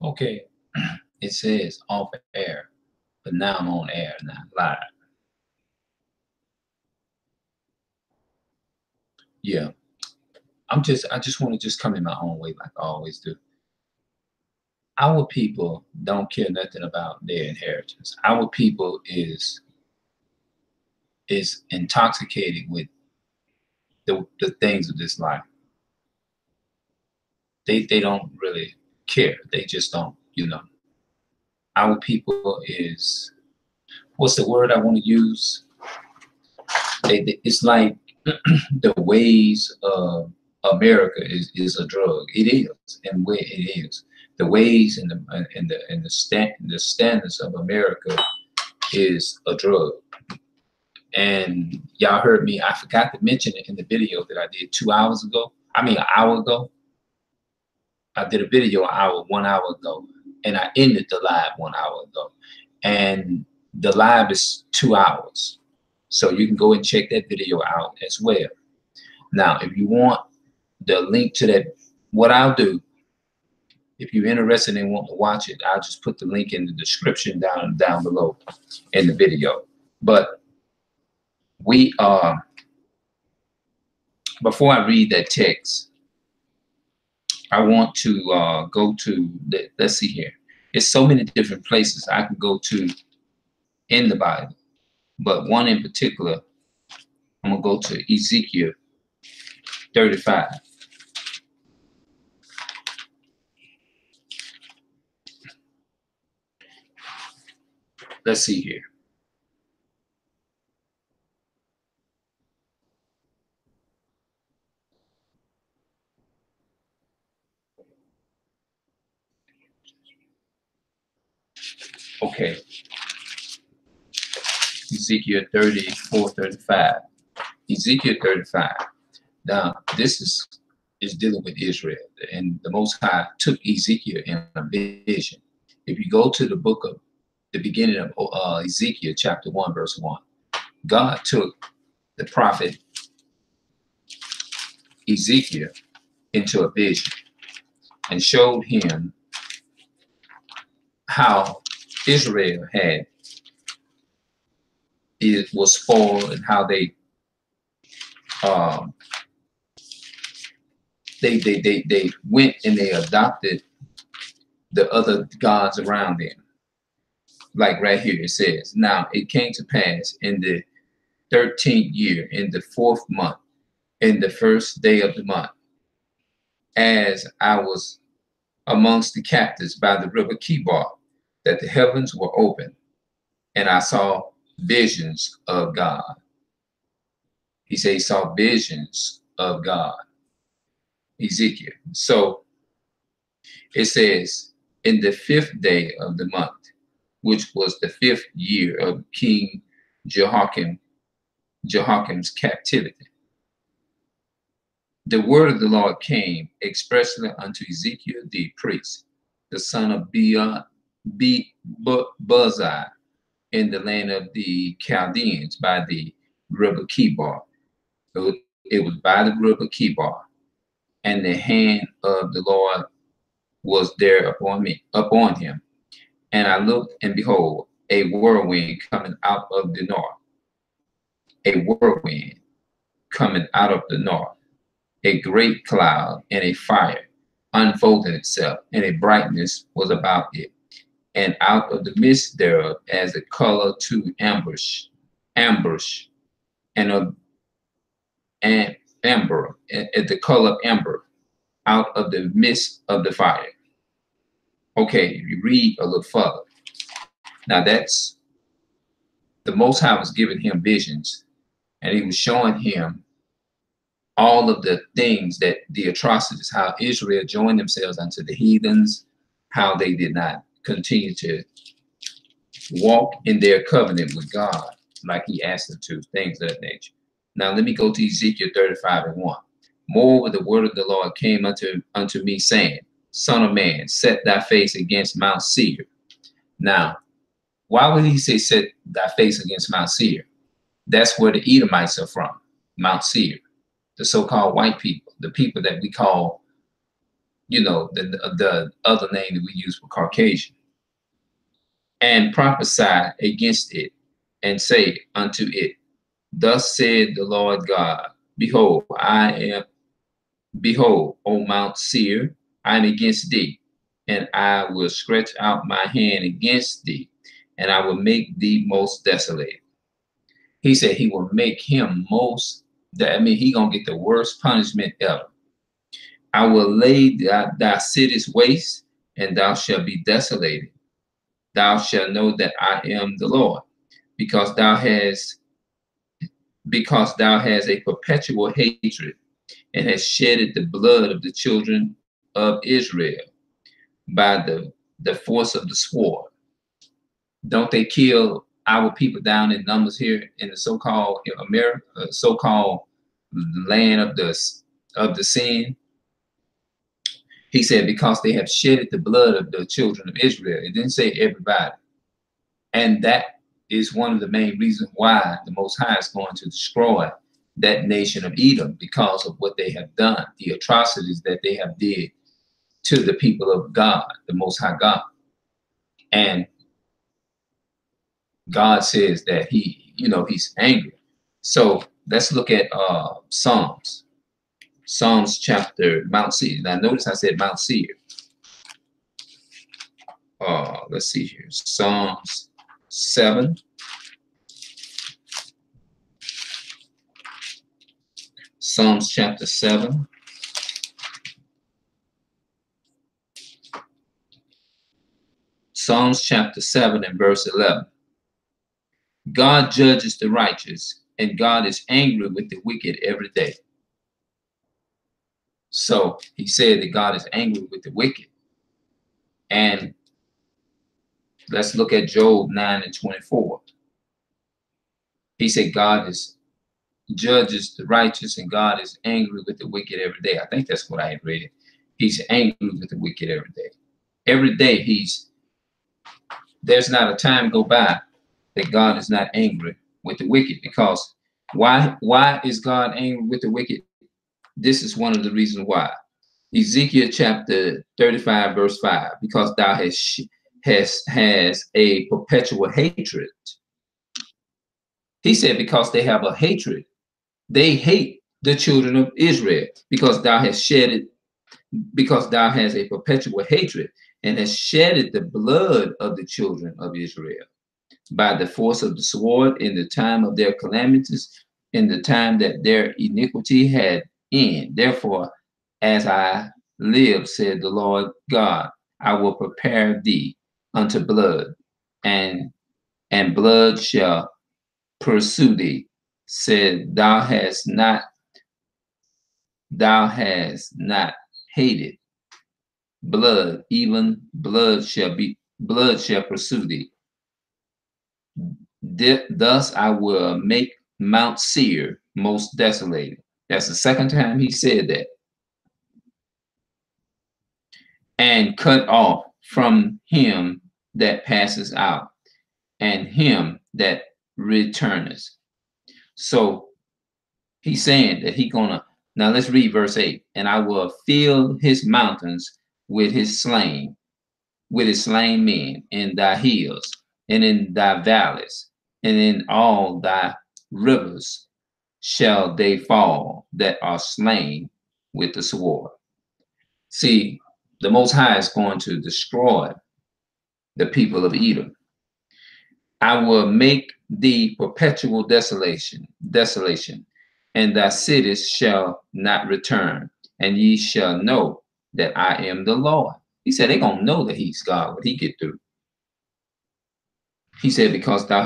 Okay, it says off air, but now I'm on air now, live. Yeah, I just want to just come in my own way like I always do. Our people don't care nothing about their inheritance. Our people is intoxicated with the things of this life. They don't really care. They just don't, you know. Our people is what's the word I want to use? It's like the ways of America is a drug. It is, and where it is, the ways and the standards of America is a drug. And y'all heard me. I forgot to mention it in the video that I did 2 hours ago. I mean, an hour ago. I did a video an hour, 1 hour ago, and I ended the live 1 hour ago. And the live is 2 hours. So you can go and check that video out as well. Now, if you want the link to that, what I'll do, if you're interested and want to watch it, I'll just put the link in the description down below in the video. But we are, before I read that text, I want to go to, let's see here. There's so many different places I can go to in the Bible, but one in particular, I'm gonna go to Ezekiel 35. Let's see here. Okay, Ezekiel 34, 35. Ezekiel 35. Now, this is dealing with Israel, and the Most High took Ezekiel in a vision. If you go to the book of the beginning of Ezekiel chapter 1, verse 1, God took the prophet Ezekiel into a vision and showed him how Israel it was spoiled, and how um, they went and they adopted the other gods around them. Like right here it says, now it came to pass in the 13th year, in the 4th month, in the 1st day of the month, as I was amongst the captives by the river Kibar, that the heavens were open, and I saw visions of God. He said he saw visions of God, Ezekiel. So it says, in the 5th day of the month, which was the 5th year of King Jehoiakim's captivity, the word of the Lord came expressly unto Ezekiel the priest, the son of Buzzai, in the land of the Chaldeans by the river Kibar. It was by the river Kibar, and the hand of the Lord was there upon him. And I looked, and behold, a whirlwind coming out of the north. A whirlwind coming out of the north. A great cloud and a fire unfolded itself, and a brightness was about it. And out of the midst thereof, as a color to ambush, and amber, at the color of amber, out of the midst of the fire. Okay, if you read a little further, now that's the Most High was giving him visions, and he was showing him all of the things, that the atrocities, how Israel joined themselves unto the heathens, how they did not continue to walk in their covenant with God like he asked them to, things of that nature. Now let me go to Ezekiel 35 and 1. Moreover, the word of the Lord came unto me, saying, Son of man, set thy face against Mount Seir. Now, why would he say set thy face against Mount Seir? That's where the Edomites are from, Mount Seir, the so-called white people, the people that we call you know, the other name that we use for Caucasian, and prophesy against it, and say unto it, thus said the Lord God, behold, O Mount Seir, I am against thee, and I will stretch out my hand against thee, and I will make thee most desolate. He said he will make him most, that I mean, he gonna get the worst punishment ever. I will lay thy cities waste, and thou shalt be desolated. Thou shalt know that I am the Lord, because thou hast a perpetual hatred, and hast shedded the blood of the children of Israel by the force of the sword. Don't they kill our people down in numbers here in the so-called America, so-called land of the sin? He said, because they have shedded the blood of the children of Israel. It didn't say everybody. And that is one of the main reasons why the Most High is going to destroy that nation of Edom, because of what they have done, the atrocities that they have did to the people of God, the Most High God. And God says that he's angry. So let's look at Psalms chapter, Mount Seir. Now notice I said Mount Seir. Let's see here, Psalms 7. Psalms chapter 7. Psalms chapter 7 and verse 11. God judges the righteous, and God is angry with the wicked every day. So he said that God is angry with the wicked. And let's look at Job 9 and 24. He said God judges the righteous, and God is angry with the wicked every day. I think that's what I had read. He's angry with the wicked every day. Every day there's not a time go by that God is not angry with the wicked. Because why is God angry with the wicked? This is one of the reasons why. Ezekiel chapter 35 verse 5, because thou has a perpetual hatred. He said because they have a hatred. They hate the children of Israel, because thou has a perpetual hatred, and has shedded the blood of the children of Israel by the force of the sword in the time of their calamities, in the time that their iniquity had end. Therefore, as I live, said the Lord God, I will prepare thee unto blood, and blood shall pursue thee. Said, thou hast not hated blood, even blood shall pursue thee. Thus I will make Mount Seir most desolated. That's the second time he said that. And cut off from him that passes out, and him that returneth. So he's saying that now let's read verse 8. And I will fill his mountains with his slain men in thy hills, and in thy valleys, and in all thy rivers shall they fall that are slain with the sword. See, the Most High is going to destroy the people of Edom. I will make thee perpetual desolation, and thy cities shall not return, and ye shall know that I am the Lord. He said they're going to know that he's God when he get through. He said, because thou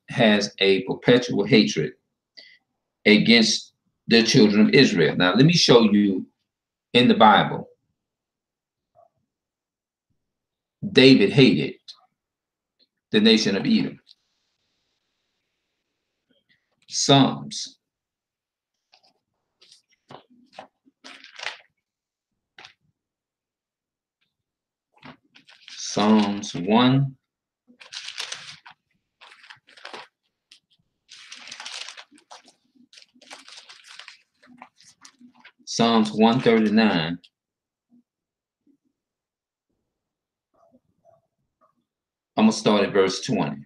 has a perpetual hatred against the children of Israel. Now, let me show you in the Bible, David hated the nation of Edom. Psalms. Psalms 1. Psalms 139 I'm going to start at verse 20.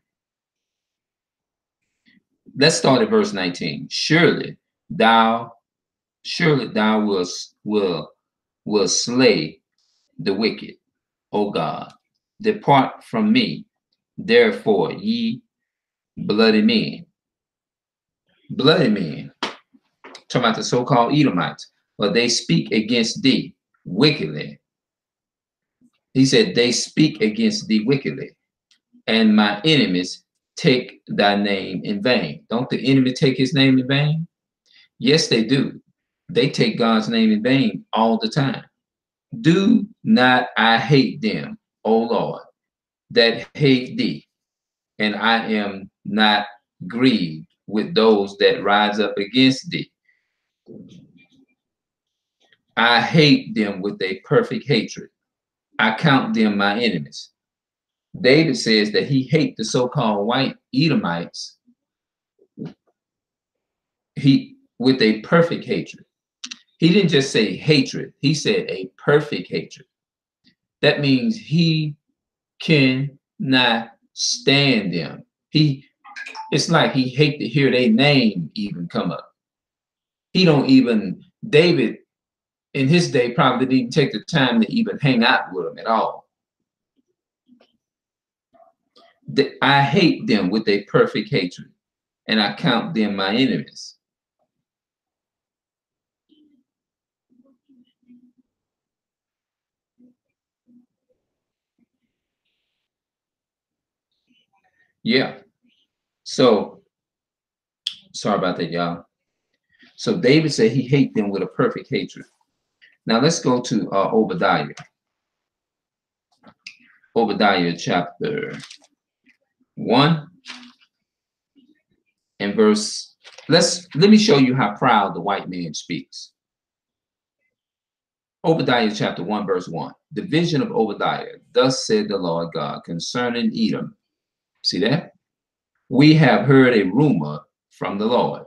Let's start at verse 19. Surely thou will slay the wicked, O God. Depart from me, therefore, ye bloody men. Bloody men. Talking about the so-called Edomites. But they speak against thee wickedly. He said, they speak against thee wickedly. And my enemies take thy name in vain. Don't the enemy take his name in vain? Yes, they do. They take God's name in vain all the time. Do not I hate them, O Lord, that hate thee, and I am not grieved with those that rise up against thee. I hate them with a perfect hatred. I count them my enemies. David says that he hates the so-called white Edomites with a perfect hatred. He didn't just say hatred. He said a perfect hatred. That means he cannot stand them. It's like he hate to hear their name even come up. He don't even, David in his day probably didn't even take the time to even hang out with them at all. I hate them with a perfect hatred, and I count them my enemies. Yeah. So, sorry about that, y'all. So David said he hates them with a perfect hatred. Now let's go to Obadiah. Obadiah chapter 1 and verse. Let me show you how proud the white man speaks. Obadiah chapter 1 verse 1. The vision of Obadiah. Thus said the Lord God concerning Edom. See that? We have heard a rumor from the Lord.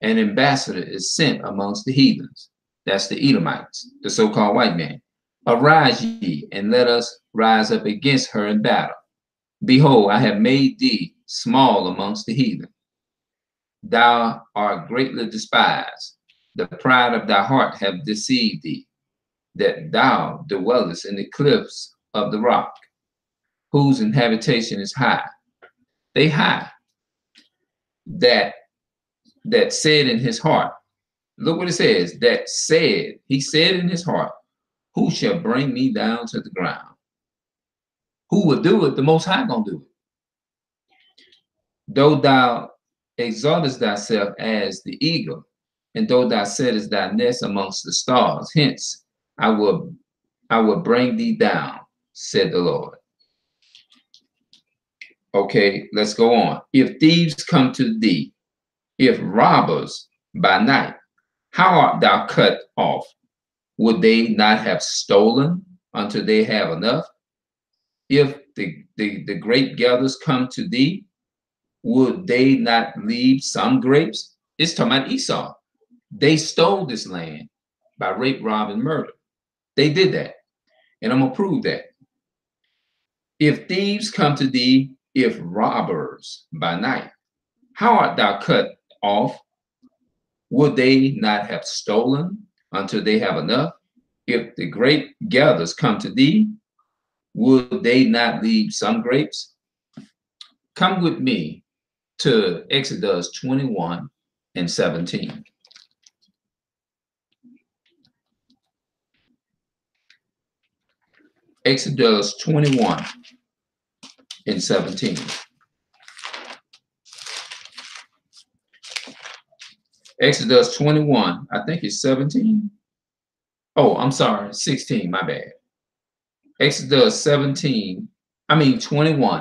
An ambassador is sent amongst the heathens. That's the Edomites, the so-called white man. Arise ye, and let us rise up against her in battle. Behold, I have made thee small amongst the heathen. Thou art greatly despised. The pride of thy heart have deceived thee, that thou dwellest in the cliffs of the rock, whose habitation is high. They high. That said in his heart. Look what it says. That said, he said in his heart, who shall bring me down to the ground? Who will do it? The Most High gonna do it. Though thou exaltest thyself as the eagle, and though thou settest thy nest amongst the stars, hence I will bring thee down, said the Lord. Okay, let's go on. If thieves come to thee, if robbers by night, how art thou cut off? Would they not have stolen until they have enough? If the grape gatherers come to thee, would they not leave some grapes? It's talking about Esau. They stole this land by rape, rob, and murder. They did that. And I'm going to prove that. If thieves come to thee, if robbers by night, how art thou cut off? Would they not have stolen until they have enough? If the grape gatherers come to thee, would they not leave some grapes? Come with me to Exodus 21 and 17. Exodus 21 and 17. Exodus 21, I think it's 17. Oh, I'm sorry, 16, my bad. Exodus 21,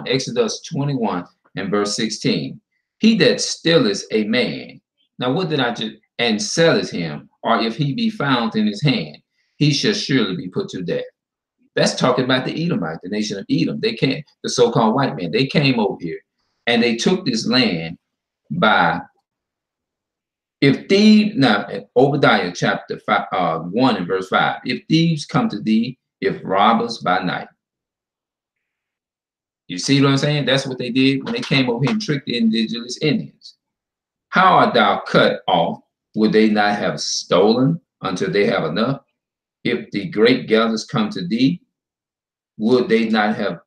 Exodus 21 and verse 16. He that stealeth a man, now what did I just, and selleth him, or if he be found in his hand, he shall surely be put to death. That's talking about the Edomite, the nation of Edom. They came, the so-called white man, they came over here and they took this land by, if thieves, now Obadiah chapter 1 and verse 5, if thieves come to thee, if robbers by night. You see what I'm saying? That's what they did when they came over here and tricked the indigenous Indians. How art thou cut off? Would they not have stolen until they have enough? If the great gatherers come to thee, would they not have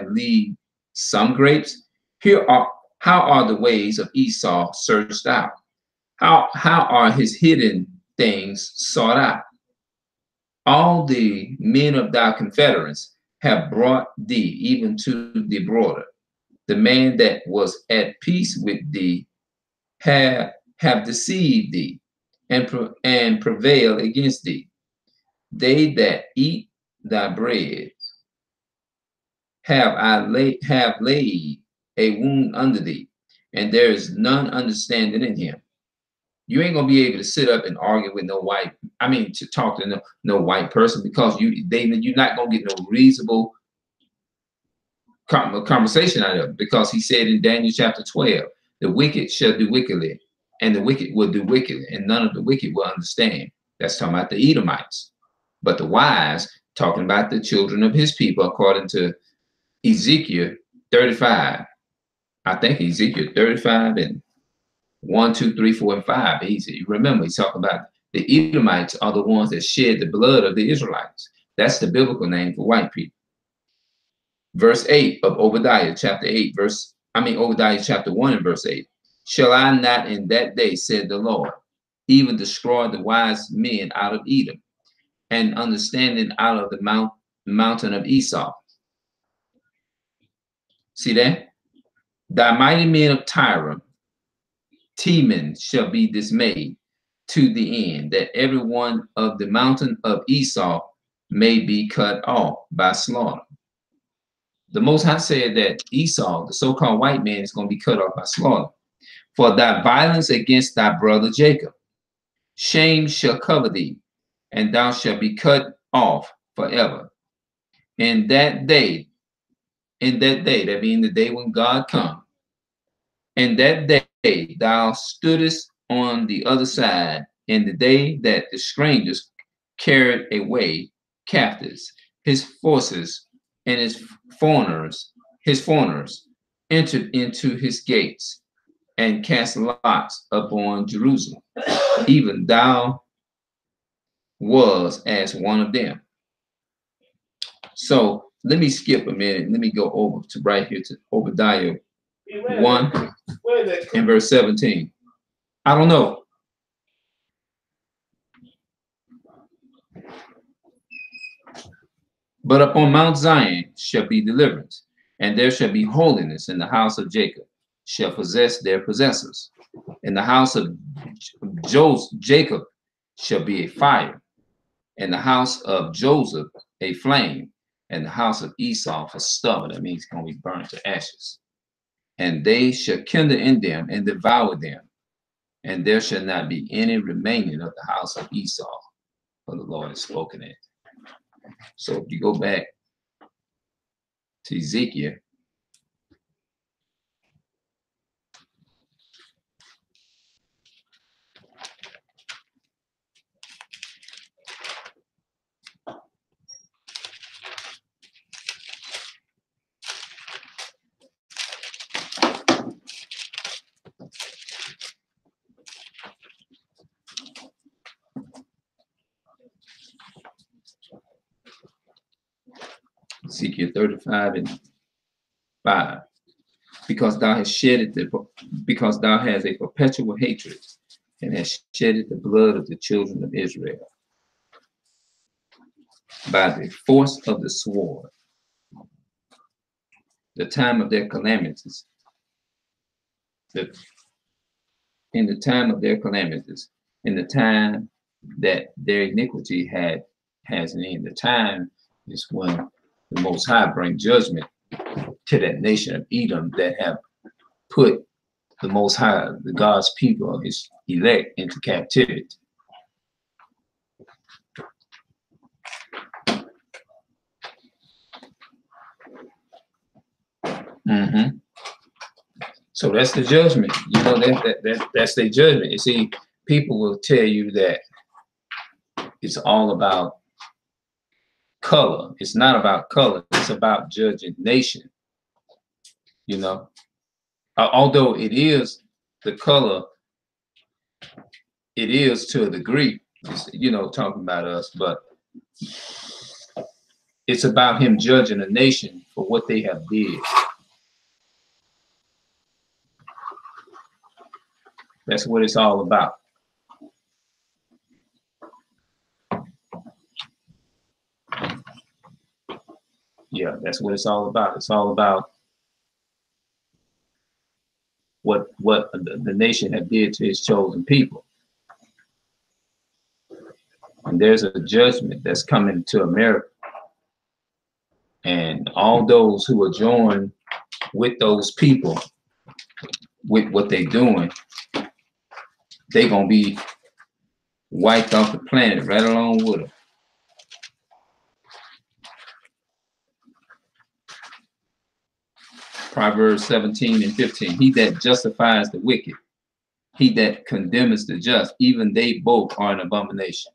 leave some grapes? How are the ways of Esau searched out? How are his hidden things sought out? All the men of thy confederates have brought thee even to the border. The man that was at peace with thee have deceived thee and prevailed against thee. They that eat thy bread have laid a wound under thee, and there is none understanding in him. You ain't gonna be able to sit up and argue with no white. I mean, to talk to no white person, because you're not gonna get no reasonable conversation out of it. Because he said in Daniel chapter 12, the wicked shall do wickedly, and the wicked will do wickedly, and none of the wicked will understand. That's talking about the Edomites. But the wise, talking about the children of his people, according to Ezekiel 35. I think Ezekiel 35 and 1, 2, 3, 4, and 5. Remember, he's talking about the Edomites are the ones that shed the blood of the Israelites. That's the biblical name for white people. Verse 8 of Obadiah chapter 8, Obadiah chapter 1 and verse 8. Shall I not in that day, said the Lord, even destroy the wise men out of Edom, and understanding out of the mountain of Esau? See that? Thy mighty men of Tyre, Teman, shall be dismayed to the end, that every one of the mountain of Esau may be cut off by slaughter. The Most High said that Esau, the so-called white man, is going to be cut off by slaughter. For thy violence against thy brother Jacob, shame shall cover thee, and thou shalt be cut off forever. In that day, that being the day when God comes, in that day thou stoodest on the other side, in the day that the strangers carried away captives, his forces and his foreigners entered into his gates and cast lots upon Jerusalem. Even thou was as one of them. So let me skip a minute. Let me go over to right here to Obadiah 1 and verse 17. I don't know. But upon Mount Zion shall be deliverance, and there shall be holiness in the house of Jacob, shall possess their possessors. In the house of Jacob shall be a fire, in the house of Joseph a flame, and the house of Esau for stubble. That means it's going to be burned to ashes. And they shall kindle in them and devour them, and there shall not be any remaining of the house of Esau, for the Lord has spoken it. So if you go back to Ezekiel, Ezekiel 35 and 5. Because thou hast because thou hast a perpetual hatred, and hast shedded the blood of the children of Israel by the force of the sword, the time of their calamities, in the time of their calamities, in the time that their iniquity has an end. The time is when the Most High bring judgment to that nation of Edom that have put the Most High, the God's people, his elect, into captivity. So that's the judgment. You know, that's their judgment. You see, people will tell you that it's all about color. It's not about color. It's about judging nation. You know, although it is the color, it is to a degree. You know, talking about us, but it's about him judging a nation for what they have did. That's what it's all about. Yeah, that's what it's all about. It's all about what the nation have did to his chosen people. And there's a judgment that's coming to America. And all those who are joined with those people, with what they're doing, they're going to be wiped off the planet right along with them. Proverbs 17:15. He that justifies the wicked, he that condemns the just, even they both are an abomination.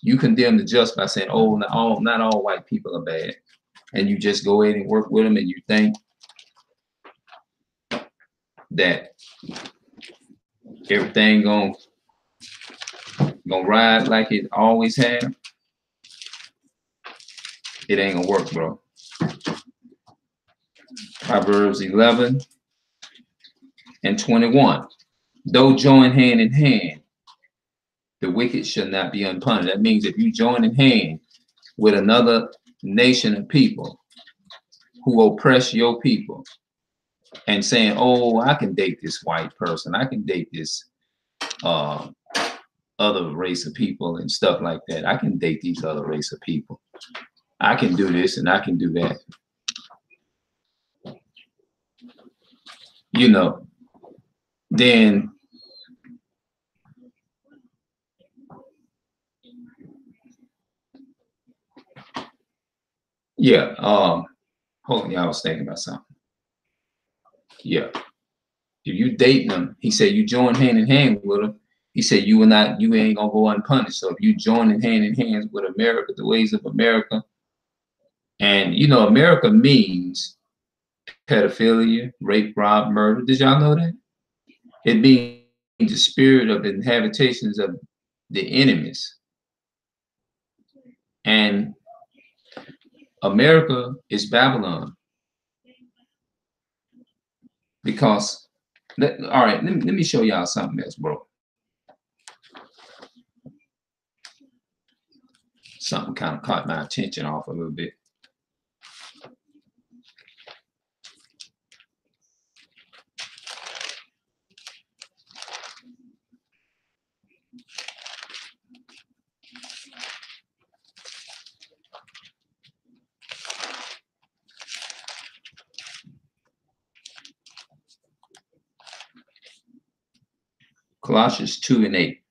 You condemn the just by saying, oh, not all white people are bad. And you just go ahead and work with them, and you think that everything gonna ride like it always has. It ain't gonna work, bro. Proverbs 11:21. Though join hand in hand, the wicked shall not be unpunished. That means if you join in hand with another nation of people who oppress your people and saying, oh, I can date this white person, I can date this other race of people and stuff like that. I can date these other race of people. I can do this and I can do that. You know, then yeah, hold on, I was thinking about something. Yeah. If you dating them, he said you join hand in hand with them. He said you ain't gonna go unpunished. So if you join hand in hands with America, the ways of America, and you know, America means pedophilia, rape, rob, murder. Did y'all know that? It means the spirit of the habitations of the enemies. And America is Babylon. Because, all right, let me show y'all something else, bro. Something kind of caught my attention off a little bit. Colossians 2:8.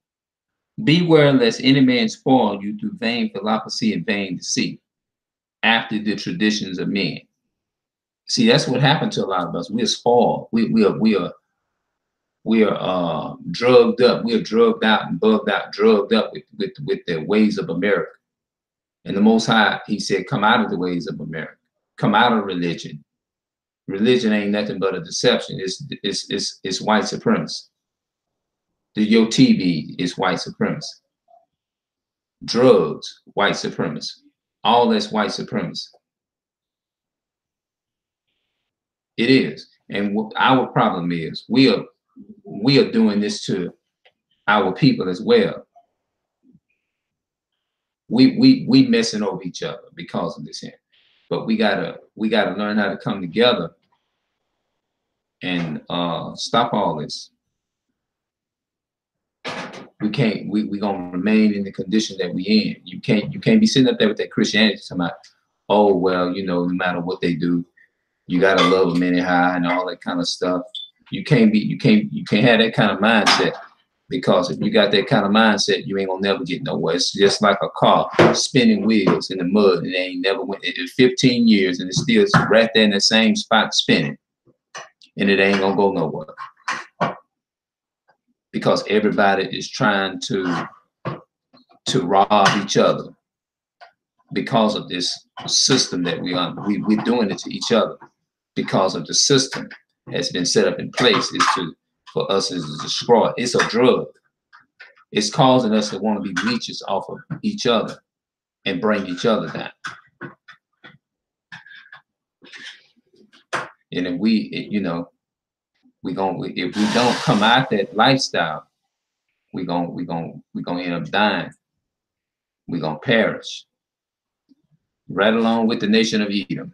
Beware lest any man spoil you through vain philosophy and vain deceit, after the traditions of men. See, that's what happened to a lot of us. We're spoiled. We are drugged up. We are drugged out and bugged out, drugged up with the ways of America. And the Most High, he said, come out of the ways of America. Come out of religion. Religion ain't nothing but a deception. It's white supremacy. Your TV is white supremacy. Drugs, white supremacy. All that's white supremacy. It is. And what our problem is, we are doing this to our people as well. We messing over each other because of this here. But we gotta learn how to come together and stop all this. We can't. We gonna remain in the condition that we in. You can't be sitting up there with that Christianity talking about, oh well, you know, no matter what they do, you gotta love them anyhow and all that kind of stuff. You can't have that kind of mindset, because if you got that kind of mindset, you ain't gonna never get nowhere. It's just like a car spinning wheels in the mud, and they ain't never went in 15 years, and it's still right there in the same spot spinning, and it ain't gonna go nowhere. Because everybody is trying to rob each other. because of this system that we're doing it to each other, because of the system has been set up in place is for us is to destroy. It's a drug. It's causing us to want to be leeches off of each other and bring each other down. And if if we don't come out that lifestyle, we're gonna end up dying. We're gonna perish. Right along with the nation of Edom.